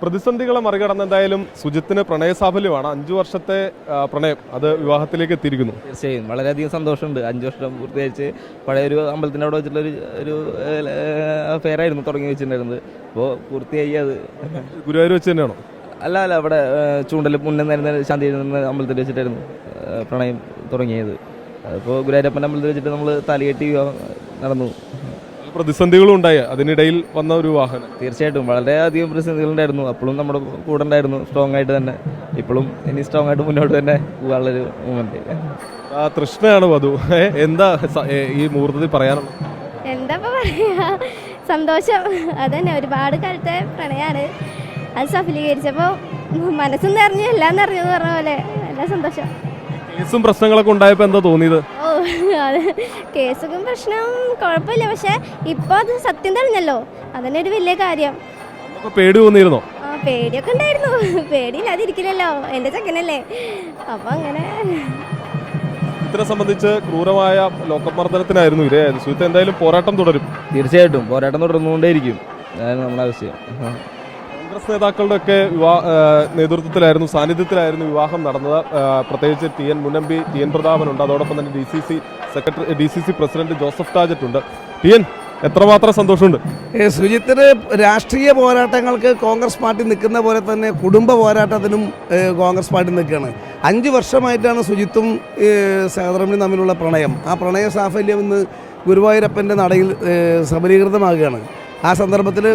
പ്രതിസന്ധികളെ മറികടന്ന് എന്തായാലും സുജിത്തിന് പ്രണയസാഫല്യമാണ്. 5 വർഷത്തെ പ്രണയം അത് വിവാഹത്തിലേക്ക് എത്തിയിരിക്കുന്നു. തീർച്ചയായും വളരെയധികം സന്തോഷമുണ്ട്. 5 വർഷം പൂർത്തീകരിച്ച് പഴയ ഒരു അമ്പലത്തിൻ്റെ അവിടെ വെച്ചിട്ടുള്ള ഒരു ഫെയറായിരുന്നു തുടങ്ങി വെച്ചിട്ടുണ്ടായിരുന്നത്. അപ്പോൾ പൂർത്തിയായി. അത് ഗുരുവായൂർ വെച്ച് തന്നെയാണോ? അല്ല ഇവിടെ ചൂണ്ടൽ മുന്നേ നേരുന്ന ശാന്തി അമ്പലത്തിൽ വെച്ചിട്ടായിരുന്നു പ്രണയം തുടങ്ങിയത്. അതിപ്പോൾ ഗുരുവായൂരപ്പൻ്റെ അമ്പലത്തിൽ വെച്ചിട്ട് നമ്മൾ താലികെട്ടി വിവാഹം നടന്നു. പ്രതിസന്ധികളും ഉണ്ടായി അതിനിടയിൽ വന്ന ഒരു വാഹനം. തീർച്ചയായിട്ടും വളരെയധികം പ്രതിസന്ധികളുണ്ടായിരുന്നു. അപ്പോഴും നമ്മുടെ കൂടെ ഉണ്ടായിരുന്നു സ്ട്രോങ് ആയിട്ട് തന്നെ. ഇപ്പോഴും ഇനി സ്ട്രോങ് ആയിട്ട് മുന്നോട്ട് തന്നെ പോകാനുള്ളൊരു മൂമെന്റ്. തൃഷ്ണയാണ് വധു. എന്താ ഈ മുഹൂർത്തത്തിൽ പറയാനുള്ളത്? എന്താ പറയാ, സന്തോഷം. അതന്നെ, ഒരുപാട് കാലത്തെ പ്രണയമാണ്. അത് സഫലീകരിച്ചപ്പോൾ മനസ്സും നിറഞ്ഞു എല്ലാം നിറഞ്ഞെന്ന് പറഞ്ഞ പോലെ നല്ല സന്തോഷം. കേസും പ്രശ്നങ്ങളൊക്കെ ഉണ്ടായപ്പോൾ എന്താ തോന്നിയത്? അത് കേസൊക്കെ പ്രശ്നം കുഴപ്പമില്ല, പക്ഷെ ഇപ്പൊ അത് സത്യം തെളിഞ്ഞല്ലോ, അതന്നെ ഒരു വലിയ കാര്യം. പേടി തോന്നിയിരുന്നോ? പേടിയൊക്കെ ഉണ്ടായിരുന്നു. പേടിയില്ലാതിരിക്കില്ലല്ലോ, എന്റെ ചെക്കനല്ലേ. അപ്പൊ അങ്ങനെ ഇതിനെ സംബന്ധിച്ച് ക്രൂരമായ ലോകമർദ്ദനത്തിനായിരുന്നു ഇരയായത്. സുജിത്ത് എന്തായാലും പോരാട്ടം തുടരും. തീർച്ചയായിട്ടും പോരാട്ടം തുടർന്നുകൊണ്ടേയിരിക്കും. അതാണ് നമ്മുടെ ആവശ്യം. കോൺഗ്രസ് നേതാക്കളുടെ ഒക്കെ നേതൃത്വത്തിലായിരുന്നു, സാന്നിധ്യത്തിലായിരുന്നു വിവാഹം നടന്നത്. പ്രത്യേകിച്ച് മുൻ എം പി ടി എൻ പ്രതാപനുണ്ട്. അതോടൊപ്പം തന്നെ DCC പ്രസിഡന്റ് ജോസഫ് ടാജറ്റ് ഉണ്ട്. എത്രമാത്രം സന്തോഷമുണ്ട്. സുജിത്തിന് രാഷ്ട്രീയ പോരാട്ടങ്ങൾക്ക് കോൺഗ്രസ് പാർട്ടി നിൽക്കുന്ന പോലെ തന്നെ കുടുംബ പോരാട്ടത്തിനും കോൺഗ്രസ് പാർട്ടി നിൽക്കുകയാണ്. 5 വർഷമായിട്ടാണ് സുജിത്തും സഹധർമ്മിണിയും തമ്മിലുള്ള പ്രണയം. ആ പ്രണയ സാഫല്യം ഇന്ന് ഗുരുവായൂരപ്പൻ്റെ നടയിൽ സബലീകൃതമാകുകയാണ്. ആ സന്ദർഭത്തിൽ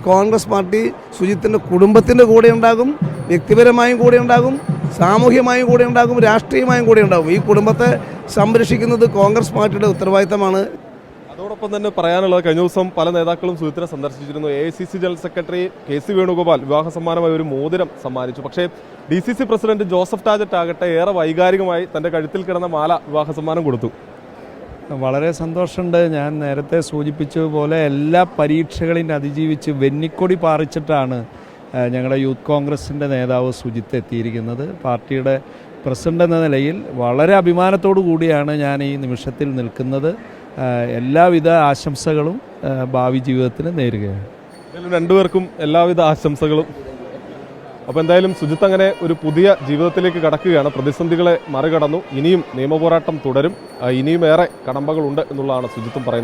കോൺഗ്രസ് പാർട്ടി സുജിത്തിൻ്റെ കുടുംബത്തിൻ്റെ കൂടെ ഉണ്ടാകും, വ്യക്തിപരമായും കൂടെ ഉണ്ടാകും, സാമൂഹ്യമായും കൂടെ ഉണ്ടാകും, രാഷ്ട്രീയമായും കൂടെ ഉണ്ടാകും. ഈ കുടുംബത്തെ സംരക്ഷിക്കുന്നത് കോൺഗ്രസ് പാർട്ടിയുടെ ഉത്തരവാദിത്തമാണ്. അതോടൊപ്പം തന്നെ പറയാനുള്ളത്, കഴിഞ്ഞ ദിവസം പല നേതാക്കളും സുജിത്തിനെ സന്ദർശിച്ചിരുന്നു. AICC general secretary KC Venugopal വിവാഹ സമ്മാനമായി ഒരു മോതിരം സമ്മാനിച്ചു. പക്ഷേ DCC പ്രസിഡന്റ് ജോസഫ് ടാജറ്റ് ആകട്ടെ ഏറെ വൈകാരികമായി തൻ്റെ കഴുത്തിൽ കിടന്ന മാല വിവാഹ സമ്മാനം കൊടുത്തു. വളരെ സന്തോഷമുണ്ട്. ഞാൻ നേരത്തെ സൂചിപ്പിച്ചതുപോലെ എല്ലാ പരീക്ഷകളെയും അതിജീവിച്ച് വെന്നിക്കൊടി പാറിച്ചിട്ടാണ് ഞങ്ങളുടെ യൂത്ത് കോൺഗ്രസിൻ്റെ നേതാവ് സുജിത്ത് എത്തിയിരിക്കുന്നത്. പാർട്ടിയുടെ പ്രസിഡന്റ് എന്ന നിലയിൽ വളരെ അഭിമാനത്തോടു കൂടിയാണ് ഞാൻ ഈ നിമിഷത്തിൽ നിൽക്കുന്നത്. എല്ലാവിധ ആശംസകളും ഭാവി ജീവിതത്തിന് നേരുകയാണ്. രണ്ടുപേർക്കും എല്ലാവിധ ആശംസകളും. അപ്പോൾ എന്തായാലും സുജിത്ത് അങ്ങനെ ഒരു പുതിയ ജീവിതത്തിലേക്ക് കടക്കുകയാണ്. പ്രതിസന്ധികളെ മറികടന്നു. ഇനിയും നിയമപോരാട്ടം തുടരും. ഇനിയും ഏറെ കടമ്പകളുണ്ട് എന്നുള്ളതാണ് സുജിത്തും പറയുന്നത്.